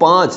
5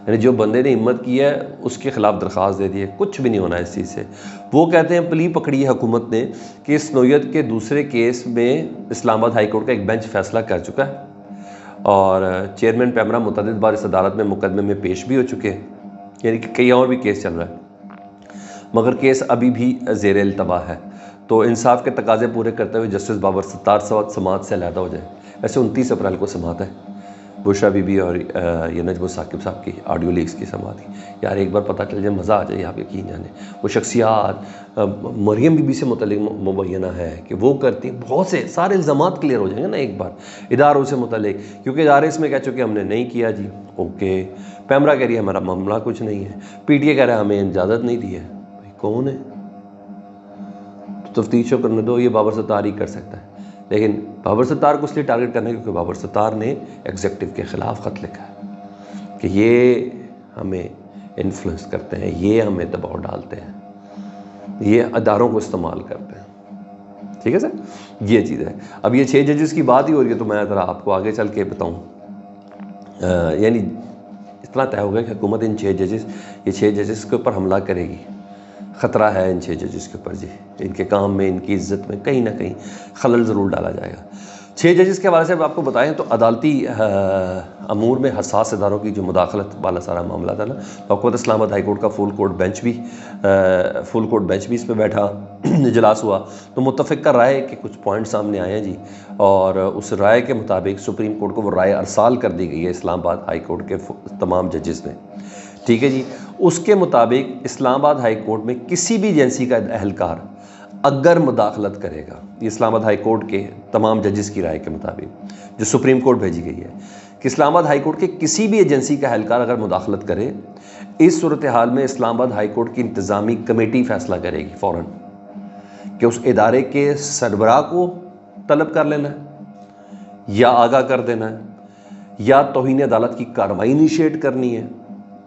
یعنی جو بندے نے ہمت کی ہے اس کے خلاف درخواست دے دی ہے، کچھ بھی نہیں ہونا اس چیز سے۔ وہ کہتے ہیں پلی پکڑی ہے حکومت نے کہ اس نوعیت کے دوسرے کیس میں اسلام آباد ہائی کورٹ کا ایک بینچ فیصلہ کر چکا ہے اور چیئرمین پیمرا متعدد بار اس عدالت میں مقدمے میں پیش بھی ہو چکے ہیں، یعنی کہ کئی اور بھی کیس چل رہا ہے، مگر کیس ابھی بھی زیر التوا ہے۔ تو انصاف کے تقاضے پورے کرتے ہوئے جسٹس بابر ستار سماعت سے علیحدہ ہو جائے۔ ویسے 29 اپریل کو سماعت ہے، بشرا بی بی اور یہ نجم ثاقب صاحب کی آڈیو لیکس کی سماعت تھی۔ یار ایک بار پتہ چل جائے مزہ آ جائے، آپ یقین جانے وہ شخصیات مریم بی بی سے متعلق مبینہ ہے کہ وہ کرتی ہیں، بہت سے سارے الزامات کلیئر ہو جائیں گے نا ایک بار اداروں سے متعلق، کیونکہ ادارے اس میں کہہ چکے ہم نے نہیں کیا جی، اوکے۔ پیمرا کہہ رہی ہے ہمارا معاملہ کچھ نہیں ہے، پی ٹی اے کہہ رہا ہے ہمیں اجازت نہیں دی ہے۔ بھائی کون ہے؟ تفتیش کرنے دو، یہ بابر ستار ہی کر سکتا ہے، لیکن بابر ستار کو اس لیے ٹارگٹ کرنا ہے کیونکہ بابر ستار نے ایگزیکٹو کے خلاف خط لکھا ہے کہ یہ ہمیں انفلوئنس کرتے ہیں، یہ ہمیں دباؤ ڈالتے ہیں، یہ اداروں کو استعمال کرتے ہیں۔ ٹھیک ہے سر، یہ چیز ہے۔ اب یہ 6 ججز کی بات ہی ہو رہی ہے تو میں ذرا آپ کو آگے چل کے بتاؤں، یعنی اتنا طے ہو گیا کہ حکومت ان 6 ججز کے اوپر حملہ کرے گی۔ خطرہ ہے ان 6 ججز کے اوپر جی، ان کے کام میں، ان کی عزت میں کہیں نہ کہیں خلل ضرور ڈالا جائے گا۔ 6 ججز کے حوالے سے آپ کو بتائیں تو عدالتی امور میں حساس اداروں کی جو مداخلت والا سارا معاملہ تھا نا، تو حکومت اسلام آباد ہائی کورٹ کا فل کورٹ بینچ بھی اس پہ بیٹھا اجلاس ہوا، تو متفقہ رائے کے کچھ پوائنٹ سامنے آئے ہیں جی، اور اس رائے کے مطابق سپریم کورٹ کو وہ رائے ارسال کر دی گئی ہے اسلام آباد ہائی کورٹ کے تمام ججز نے۔ ٹھیک ہے جی، اس کے مطابق اسلام آباد ہائی کورٹ میں کسی بھی ایجنسی کا اہلکار اگر مداخلت کرے گا، یہ اسلام آباد ہائی کورٹ کے تمام ججز کی رائے کے مطابق جو سپریم کورٹ بھیجی گئی ہے، کہ اسلام آباد ہائی کورٹ کے کسی بھی ایجنسی کا اہلکار اگر مداخلت کرے، اس صورتحال میں اسلام آباد ہائی کورٹ کی انتظامی کمیٹی فیصلہ کرے گی فوراً کہ اس ادارے کے سربراہ کو طلب کر لینا ہے یا آگاہ کر دینا ہے یا توہین عدالت کی کارروائی انیشیٹ کرنی ہے،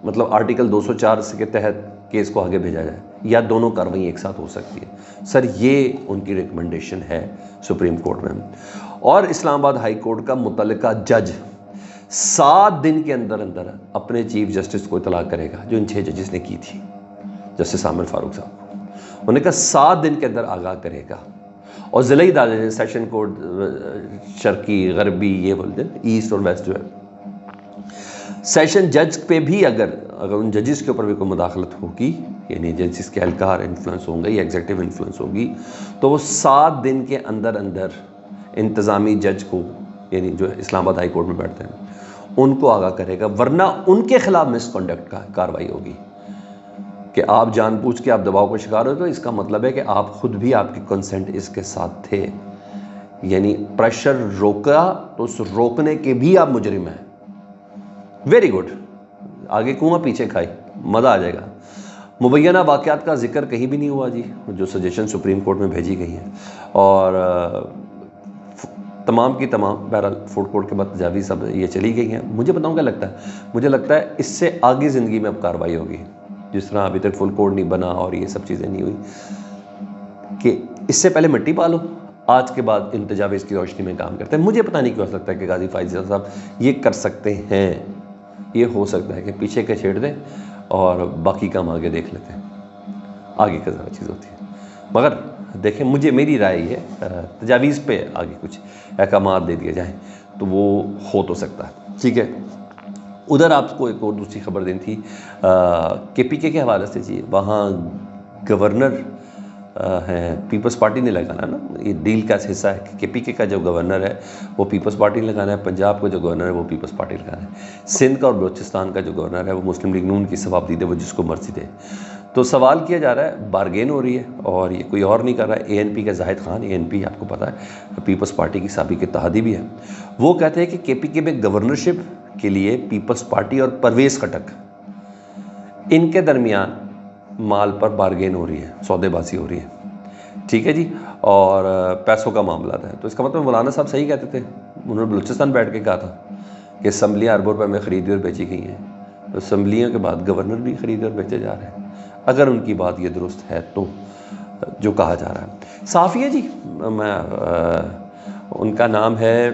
مطلب آرٹیکل 204 کے تحت کیس کو آگے بھیجا جائے، یا دونوں کارروائی ایک ساتھ ہو سکتی ہے۔ سر یہ ان کی ریکمنڈیشن ہے سپریم کورٹ میں، اور اسلام آباد ہائی کورٹ کا متعلقہ جج 7 دن کے اندر اپنے چیف جسٹس کو اطلاع کرے گا، جو ان 6 ججز نے کی تھی، جسٹس عامر فاروق صاحب کو، انہوں نے کہا 7 دن کے اندر آگاہ کرے گا، اور ضلعی عدالت سیشن کورٹ شرقی غربی یہ بولتے ہیں ایسٹ اور ویسٹ جو ہے، سیشن جج پہ بھی اگر ان ججز کے اوپر بھی کوئی مداخلت ہوگی، یعنی ایجنسیز کے اہلکار انفلوئنس ہوں گے یا ایگزیکٹو انفلوئنس ہوگی، تو وہ 7 دن کے اندر انتظامی جج کو، یعنی جو اسلام آباد ہائی کورٹ میں بیٹھتے ہیں، ان کو آگاہ کرے گا، ورنہ ان کے خلاف مس کنڈکٹ کا کارروائی ہوگی کہ آپ جان بوجھ کے آپ دباؤ کا شکار ہوئے، تو اس کا مطلب ہے کہ آپ خود بھی آپ کی کنسنٹ اس کے ساتھ تھے، یعنی پریشر روکا تو اس روکنے کے بھی آپ مجرم ہیں۔ ویری گڈ، آگے کنواں پیچھے کھائی، مزہ آ جائے گا۔ مبینہ واقعات کا ذکر کہیں بھی نہیں ہوا جی، جو سجیشن سپریم کورٹ میں بھیجی گئی ہیں، اور تمام کی تمام بہرحال فوڈ کورٹ کے بعد تجاویز سب یہ چلی گئی ہیں۔ مجھے بتاؤں کیا لگتا ہے، مجھے لگتا ہے اس سے آگے زندگی میں اب کارروائی ہوگی، جس طرح ابھی تک فل کورٹ نہیں بنا اور یہ سب چیزیں نہیں ہوئی، کہ اس سے پہلے مٹی پالو، آج کے بعد ان تجاویز کی روشنی میں کام کرتے ہیں۔ مجھے پتہ نہیں کیوں ہو سکتا ہے کہ غازی فائز صاحب یہ کر سکتے ہیں، یہ ہو سکتا ہے کہ پیچھے کے چھیڑ دیں اور باقی کام آگے دیکھ لیتے ہیں، آگے کا ذرا چیز ہوتی ہے۔ مگر دیکھیں، میری رائے یہ ہے تجاویز پہ آگے کچھ احکامات دے دیے جائیں تو وہ ہو تو سکتا ہے۔ ٹھیک ہے، ادھر آپ کو ایک اور دوسری خبر دینی تھی کے پی کے حوالے سے جی، وہاں گورنر ہیں پیپلز پارٹی نے لگانا نا، یہ ڈیل کا حصہ ہے کہ کے پی کے کا جو گورنر ہے وہ پیپلز پارٹی نے لگانا ہے، پنجاب کا جو گورنر ہے وہ پیپلز پارٹی لگانا ہے، سندھ کا اور بلوچستان کا جو گورنر ہے وہ مسلم لیگ نون کی صوابدید ہے، وہ جس کو مرضی دے۔ تو سوال کیا جا رہا ہے، بارگین ہو رہی ہے، اور یہ کوئی اور نہیں کر رہا ہے، اے این پی کا زاہد خان، اے این پی آپ کو پتہ ہے پیپلز پارٹی کی سابق اتحادی بھی ہے، وہ کہتے ہیں کہ کے پی کے میں گورنرشپ کے لیے پیپلز پارٹی اور پرویز خٹک ان کے درمیان مال پر بارگین ہو رہی ہے، سودے بازی ہو رہی ہے۔ ٹھیک ہے جی، اور پیسوں کا معاملہ ہے، تو اس کا مطلب مولانا صاحب صحیح کہتے تھے، انہوں نے بلوچستان بیٹھ کے کہا تھا کہ اسمبلیاں اربوں روپے میں خریدی اور بیچی گئی ہیں، تو اسمبلیوں کے بعد گورنر بھی خریدے اور بیچے جا رہے ہیں، اگر ان کی بات یہ درست ہے تو، جو کہا جا رہا ہے۔ صحافی ہے جی، ان کا نام ہے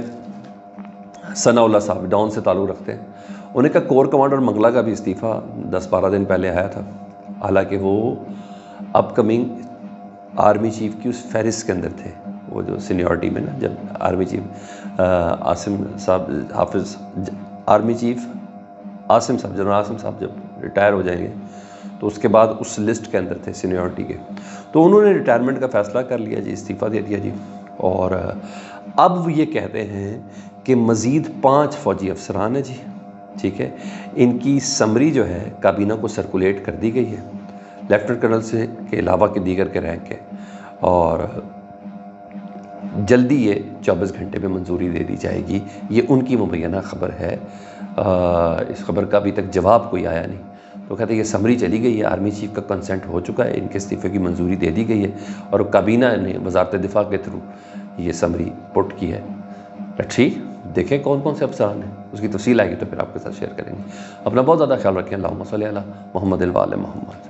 ثناء اللہ صاحب، ڈاؤن سے تعلق رکھتے ہیں، انہیں کہا کور کمانڈر منگلا کا بھی استعفیٰ 10-12 دن پہلے آیا تھا، حالانکہ وہ اپ کمنگ آرمی چیف کی اس فہرست کے اندر تھے، وہ جو سینیورٹی میں نا، جب آرمی چیف عاصم صاحب حافظ آرمی چیف عاصم صاحب جنرل عاصم صاحب جب ریٹائر ہو جائیں گے تو اس کے بعد اس لسٹ کے اندر تھے سینیورٹی کے، تو انہوں نے ریٹائرمنٹ کا فیصلہ کر لیا جی، استعفیٰ دے دیا جی، اور اب وہ یہ کہتے ہیں کہ مزید 5 فوجی افسران ہیں جی، ٹھیک ہے، ان کی سمری جو ہے کابینہ کو سرکولیٹ کر دی گئی ہے، لیفٹنٹ کرنل سے کے علاوہ کے دیگر کے رینک ہے، اور جلدی یہ 24 گھنٹے میں منظوری دے دی جائے گی، یہ ان کی مبینہ خبر ہے، اس خبر کا ابھی تک جواب کوئی آیا نہیں۔ تو کہتے ہیں یہ سمری چلی گئی ہے، آرمی چیف کا کنسنٹ ہو چکا ہے، ان کے استعفے کی منظوری دے دی گئی ہے، اور کابینہ نے وزارت دفاع کے تھرو یہ سمری پٹ کی ہے۔ ٹھیک، دیکھیں کون کون سے افسران ہیں، اس کی تفصیل آئے گی تو پھر آپ کے ساتھ شیئر کریں گے۔ اپنا بہت زیادہ خیال رکھیں، اللہم صلی علی محمد و آل محمد۔